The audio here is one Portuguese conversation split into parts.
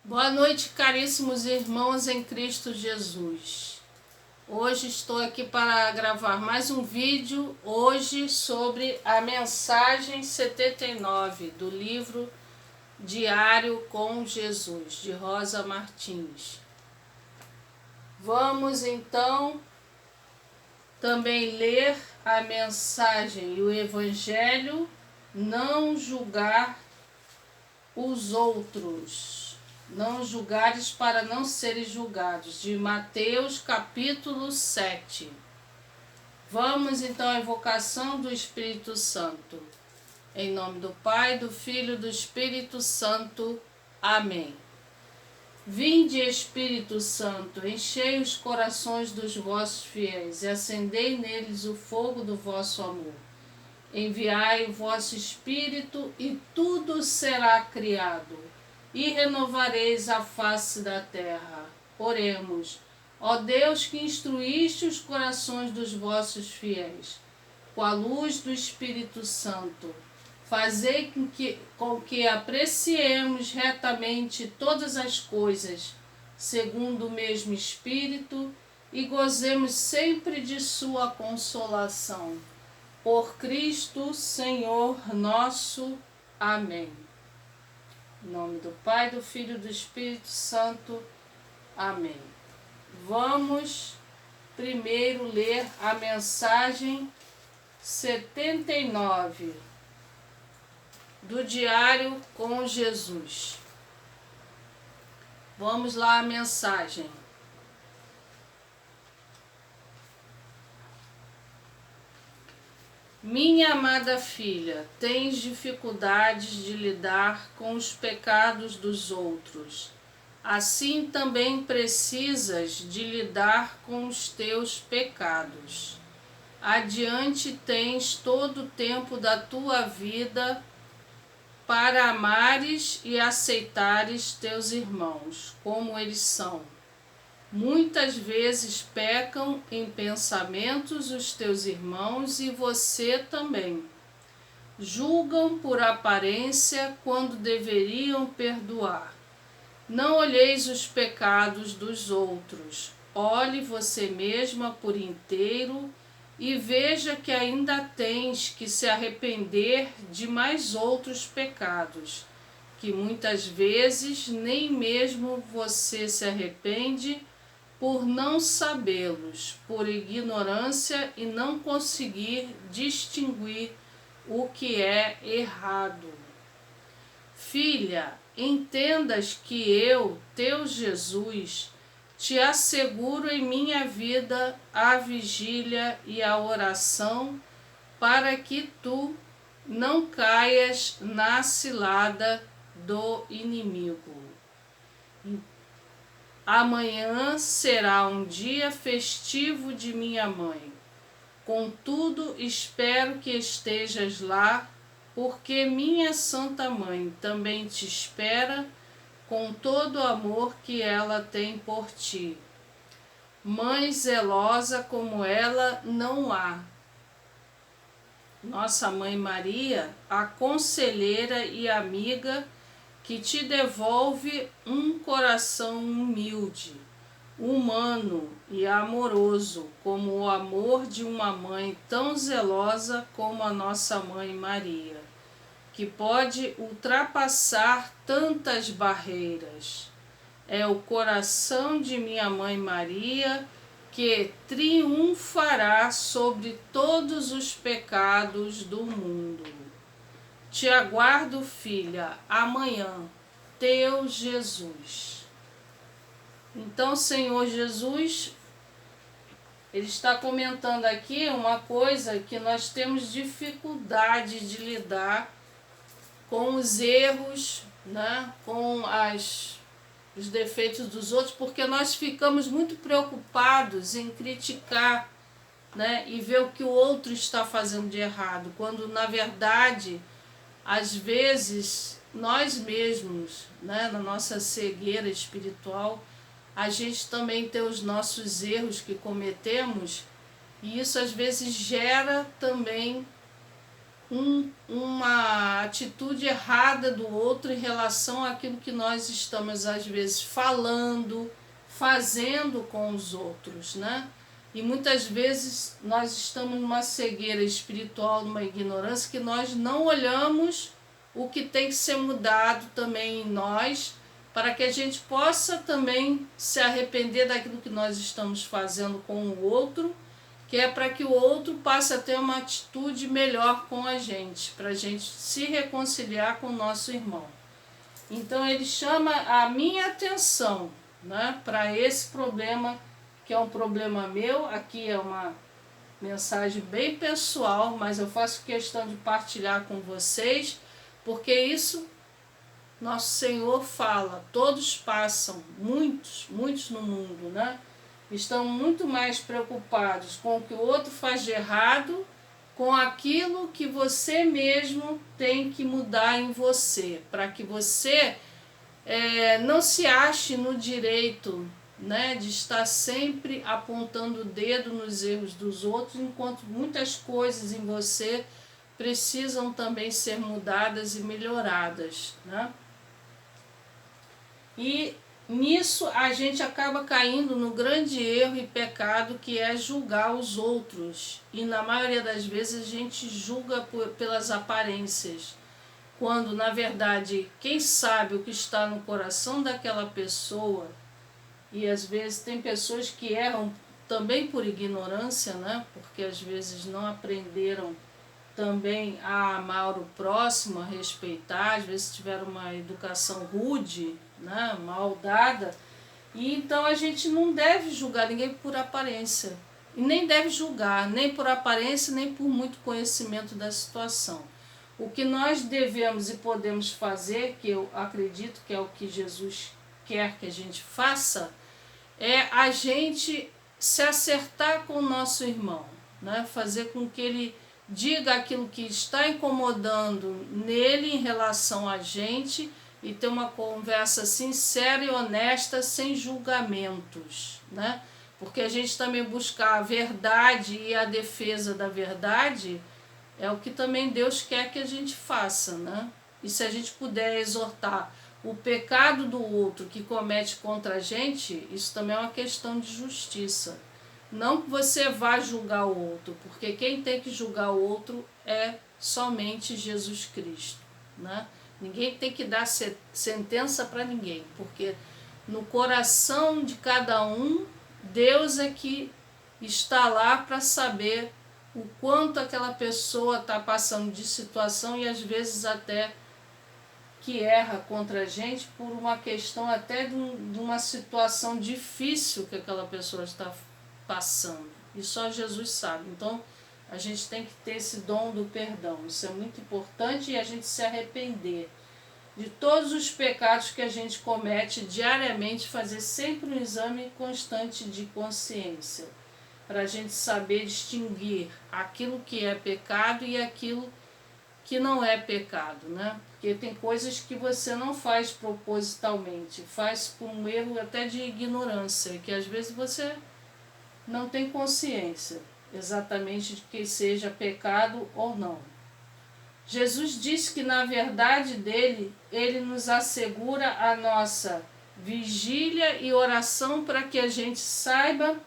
Boa noite, caríssimos irmãos em Cristo Jesus. Hoje estou aqui para gravar mais um vídeo, hoje sobre a mensagem 79 do livro Diário com Jesus, de Rosa Martins. Vamos então também ler a mensagem e o Evangelho, não julgar os outros. Não julgares para não seres julgados, de Mateus capítulo 7. Vamos então à invocação do Espírito Santo. Em nome do Pai, do Filho e do Espírito Santo. Amém. Vinde, Espírito Santo, enchei os corações dos vossos fiéis e acendei neles o fogo do vosso amor. Enviai o vosso Espírito e tudo será criado, e renovareis a face da terra. Oremos. Ó Deus, que instruíste os corações dos vossos fiéis, com a luz do Espírito Santo, fazei com que apreciemos retamente todas as coisas, segundo o mesmo Espírito, e gozemos sempre de sua consolação. Por Cristo, Senhor nosso. Amém. Em nome do Pai, do Filho e do Espírito Santo. Amém. Vamos primeiro ler a mensagem 79 do Diário com Jesus. Vamos lá a mensagem. Minha amada filha, tens dificuldades de lidar com os pecados dos outros. Assim também precisas de lidar com os teus pecados. Adiante tens todo o tempo da tua vida para amares e aceitares teus irmãos, como eles são. Muitas vezes pecam em pensamentos os teus irmãos e você também. Julgam por aparência quando deveriam perdoar. Não olheis os pecados dos outros. Olhe você mesma por inteiro e veja que ainda tens que se arrepender de mais outros pecados, que muitas vezes nem mesmo você se arrepende por não sabê-los, por ignorância e não conseguir distinguir o que é errado. Filha, entendas que eu, teu Jesus, te asseguro em minha vida a vigília e a oração para que tu não caias na cilada do inimigo. Amanhã será um dia festivo de minha mãe. Contudo, espero que estejas lá, porque minha Santa Mãe também te espera com todo o amor que ela tem por ti. Mãe zelosa como ela não há. Nossa Mãe Maria, a conselheira e amiga, que te devolve um coração humilde, humano e amoroso, como o amor de uma mãe tão zelosa como a nossa Mãe Maria, que pode ultrapassar tantas barreiras. É o coração de minha Mãe Maria que triunfará sobre todos os pecados do mundo. Te aguardo, filha, amanhã, teu Jesus. Então, Senhor Jesus, ele está comentando aqui uma coisa que nós temos dificuldade de lidar com os erros, né, com os defeitos dos outros, porque nós ficamos muito preocupados em criticar, né, e ver o que o outro está fazendo de errado, quando na verdade às vezes nós mesmos, né, na nossa cegueira espiritual, a gente também tem os nossos erros que cometemos, e isso às vezes gera também uma atitude errada do outro em relação àquilo que nós estamos às vezes falando, fazendo com os outros, né? E muitas vezes nós estamos numa cegueira espiritual, numa ignorância, que nós não olhamos o que tem que ser mudado também em nós, para que a gente possa também se arrepender daquilo que nós estamos fazendo com o outro, que é para que o outro passe a ter uma atitude melhor com a gente, para a gente se reconciliar com o nosso irmão. Então ele chama a minha atenção, né, para esse problema, que é um problema meu. Aqui é uma mensagem bem pessoal, mas eu faço questão de partilhar com vocês, porque isso nosso Senhor fala, todos passam, muitos no mundo, né? Estão muito mais preocupados com o que o outro faz de errado, com aquilo que você mesmo tem que mudar em você, para que você não se ache no direito, né, de estar sempre apontando o dedo nos erros dos outros, enquanto muitas coisas em você precisam também ser mudadas e melhoradas, né? E nisso a gente acaba caindo no grande erro e pecado, que é julgar os outros. E na maioria das vezes a gente julga pelas aparências, quando na verdade quem sabe o que está no coração daquela pessoa. E às vezes tem pessoas que erram também por ignorância, né? Porque às vezes não aprenderam também a amar o próximo, a respeitar, às vezes tiveram uma educação rude, né, mal dada, e então a gente não deve julgar ninguém por aparência, e nem deve julgar, nem por aparência, nem por muito conhecimento da situação. O que nós devemos e podemos fazer, que eu acredito que é o que Jesus quer que a gente faça, é a gente se acertar com o nosso irmão, né, fazer com que ele diga aquilo que está incomodando nele em relação a gente, e ter uma conversa sincera e honesta, sem julgamentos, né? Porque a gente também buscar a verdade e a defesa da verdade é o que também Deus quer que a gente faça, né? E se a gente puder exortar o pecado do outro que comete contra a gente, isso também é uma questão de justiça. Não que você vá julgar o outro, porque quem tem que julgar o outro é somente Jesus Cristo, né? Ninguém tem que dar sentença para ninguém, porque no coração de cada um, Deus é que está lá para saber o quanto aquela pessoa está passando de situação, e às vezes até que erra contra a gente por uma questão até de uma situação difícil que aquela pessoa está passando, e só Jesus sabe. Então a gente tem que ter esse dom do perdão, isso é muito importante, e a gente se arrepender de todos os pecados que a gente comete diariamente, fazer sempre um exame constante de consciência, para a gente saber distinguir aquilo que é pecado e aquilo que não é pecado, né? Porque tem coisas que você não faz propositalmente, faz por um erro até de ignorância, que às vezes você não tem consciência exatamente de que seja pecado ou não. Jesus disse que na verdade dele, ele nos assegura a nossa vigília e oração, para que a gente saiba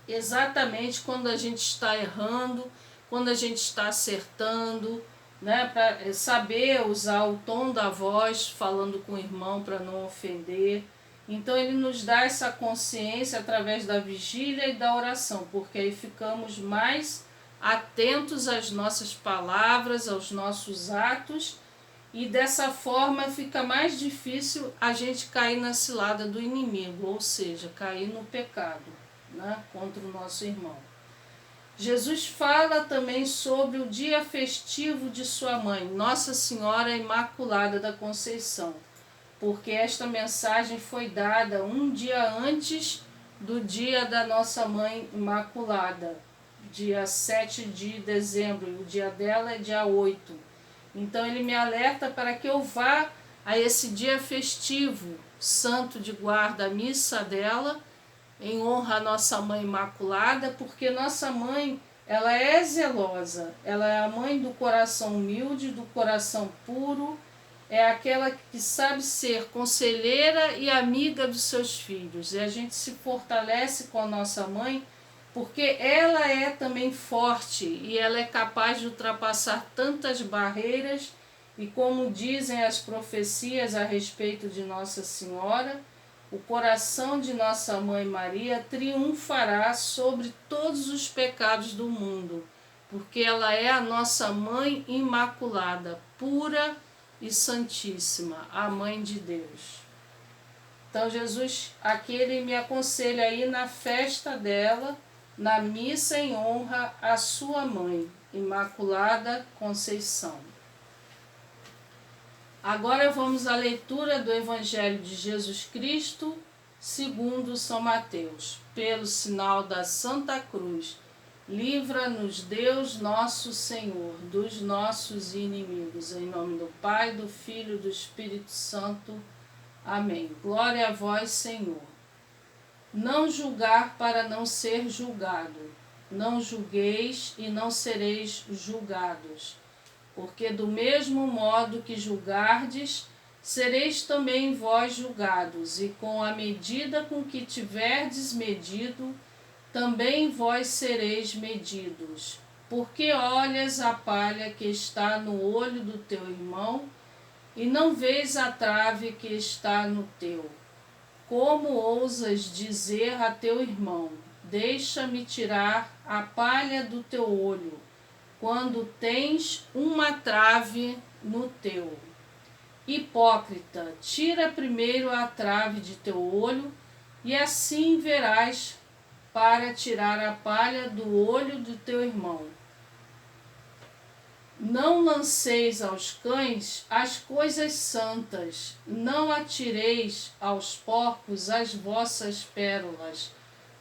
exatamente quando a gente está errando, quando a gente está acertando, né, para saber usar o tom da voz falando com o irmão para não ofender. Então ele nos dá essa consciência através da vigília e da oração, porque aí ficamos mais atentos às nossas palavras, aos nossos atos, e dessa forma fica mais difícil a gente cair na cilada do inimigo, ou seja, cair no pecado, né, contra o nosso irmão. Jesus fala também sobre o dia festivo de sua mãe, Nossa Senhora Imaculada da Conceição, porque esta mensagem foi dada um dia antes do dia da nossa Mãe Imaculada, dia 7 de dezembro, e o dia dela é dia 8. Então ele me alerta para que eu vá a esse dia festivo, santo de guarda, a missa dela, em honra à nossa Mãe Imaculada, porque nossa Mãe ela é zelosa, ela é a mãe do coração humilde, do coração puro, é aquela que sabe ser conselheira e amiga dos seus filhos. E a gente se fortalece com a nossa mãe, porque ela é também forte e ela é capaz de ultrapassar tantas barreiras. E como dizem as profecias a respeito de Nossa Senhora, o coração de nossa Mãe Maria triunfará sobre todos os pecados do mundo, porque ela é a nossa Mãe Imaculada, pura e Santíssima, a Mãe de Deus. Então Jesus, aqui ele me aconselha aí na festa dela, na missa em honra à sua mãe, Imaculada Conceição. Agora vamos à leitura do Evangelho de Jesus Cristo, segundo São Mateus. Pelo sinal da Santa Cruz, livra-nos Deus nosso Senhor dos nossos inimigos. Em nome do Pai, do Filho e do Espírito Santo. Amém. Glória a vós, Senhor. Não julgar para não ser julgado. Não julgueis e não sereis julgados. Porque do mesmo modo que julgardes, sereis também vós julgados, e com a medida com que tiverdes medido, também vós sereis medidos. Porque olhas a palha que está no olho do teu irmão, e não vês a trave que está no teu? Como ousas dizer a teu irmão, deixa-me tirar a palha do teu olho, quando tens uma trave no teu? Hipócrita, tira primeiro a trave de teu olho, e assim verás para tirar a palha do olho do teu irmão. Não lanceis aos cães as coisas santas, não atireis aos porcos as vossas pérolas,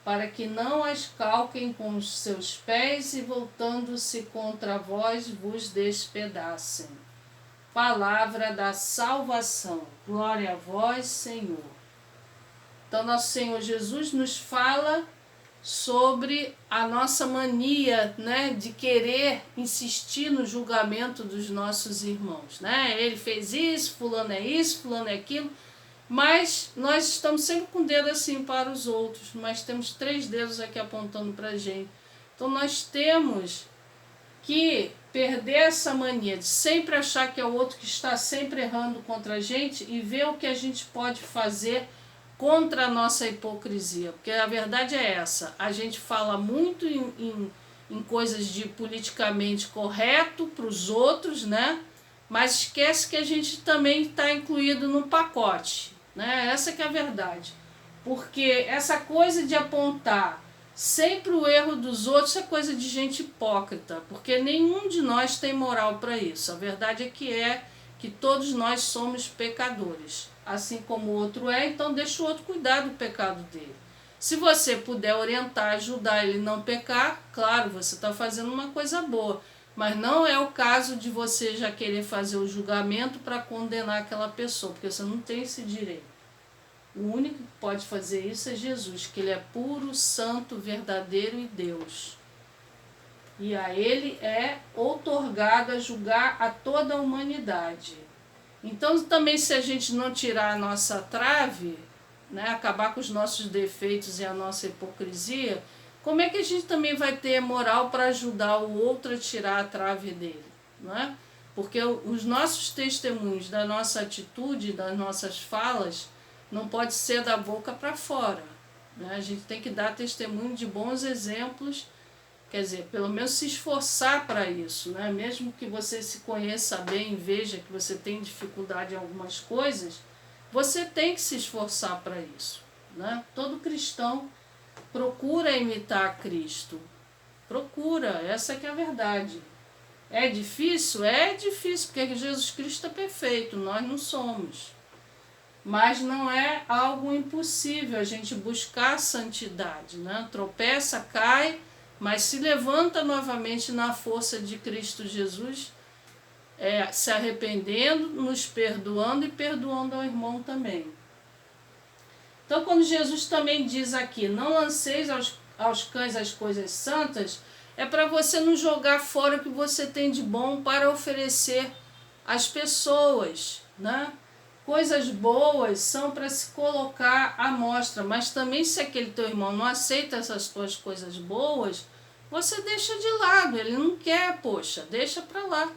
para que não as calquem com os seus pés e, voltando-se contra vós, vos despedacem. Palavra da salvação. Glória a vós, Senhor. Então, nosso Senhor Jesus nos fala sobre a nossa mania, né, de querer insistir no julgamento dos nossos irmãos. Né? Ele fez isso, fulano é aquilo. Mas nós estamos sempre com o dedo assim para os outros, mas temos 3 dedos aqui apontando para a gente. Então nós temos que perder essa mania de sempre achar que é o outro que está sempre errando contra a gente e ver o que a gente pode fazer contra a nossa hipocrisia. Porque a verdade é essa, a gente fala muito em coisas de politicamente correto para os outros, né? Mas esquece que a gente também está incluído no pacote, né? Essa que é a verdade. Porque essa coisa de apontar sempre o erro dos outros é coisa de gente hipócrita, porque nenhum de nós tem moral para isso. A verdade é que todos nós somos pecadores, assim como o outro é, então deixa o outro cuidar do pecado dele. Se você puder orientar, ajudar ele a não pecar, claro, você está fazendo uma coisa boa. Mas não é o caso de você já querer fazer o julgamento para condenar aquela pessoa, porque você não tem esse direito. O único que pode fazer isso é Jesus, que ele é puro, santo, verdadeiro e Deus. E a ele é outorgado a julgar a toda a humanidade. Então também, se a gente não tirar a nossa trave, né, acabar com os nossos defeitos e a nossa hipocrisia, como é que a gente também vai ter moral para ajudar o outro a tirar a trave dele? Não é? Porque os nossos testemunhos da nossa atitude, das nossas falas, não pode ser da boca para fora. Né? A gente tem que dar testemunho de bons exemplos, quer dizer, pelo menos se esforçar para isso. Né? Mesmo que você se conheça bem e veja que você tem dificuldade em algumas coisas, você tem que se esforçar para isso. Né? Todo cristão procura imitar Cristo. Procura, essa que é a verdade. É difícil? É difícil, porque Jesus Cristo é perfeito, nós não somos. Mas não é algo impossível a gente buscar a santidade. Né? Tropeça, cai, mas se levanta novamente na força de Cristo Jesus, se arrependendo, nos perdoando e perdoando ao irmão também. Então, quando Jesus também diz aqui, não lanceis aos cães as coisas santas, é para você não jogar fora o que você tem de bom para oferecer às pessoas, né? Coisas boas são para se colocar à mostra, mas também se aquele teu irmão não aceita essas tuas coisas boas, você deixa de lado, ele não quer, poxa, deixa para lá.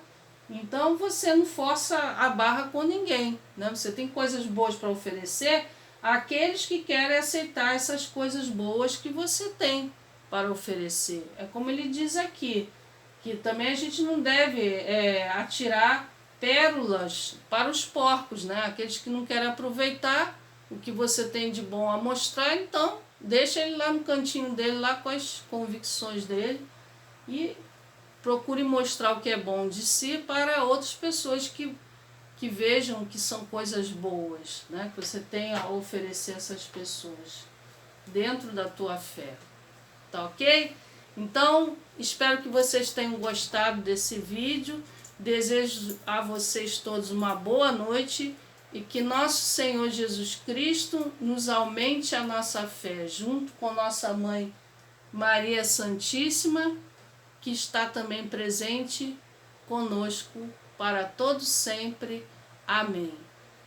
Então você não força a barra com ninguém, né? Você tem coisas boas para oferecer àqueles que querem aceitar essas coisas boas que você tem para oferecer. É como ele diz aqui, que também a gente não deve atirar pérolas para os porcos, né? Aqueles que não querem aproveitar o que você tem de bom a mostrar, então deixa ele lá no cantinho dele, lá com as convicções dele, e procure mostrar o que é bom de si para outras pessoas que vejam que são coisas boas, né? Que você tem a oferecer a essas pessoas dentro da tua fé. Tá ok? Então, espero que vocês tenham gostado desse vídeo. Desejo a vocês todos uma boa noite e que nosso Senhor Jesus Cristo nos aumente a nossa fé, junto com nossa Mãe Maria Santíssima, que está também presente conosco para todos sempre. Amém.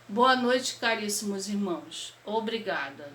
Boa noite, caríssimos irmãos. Obrigada.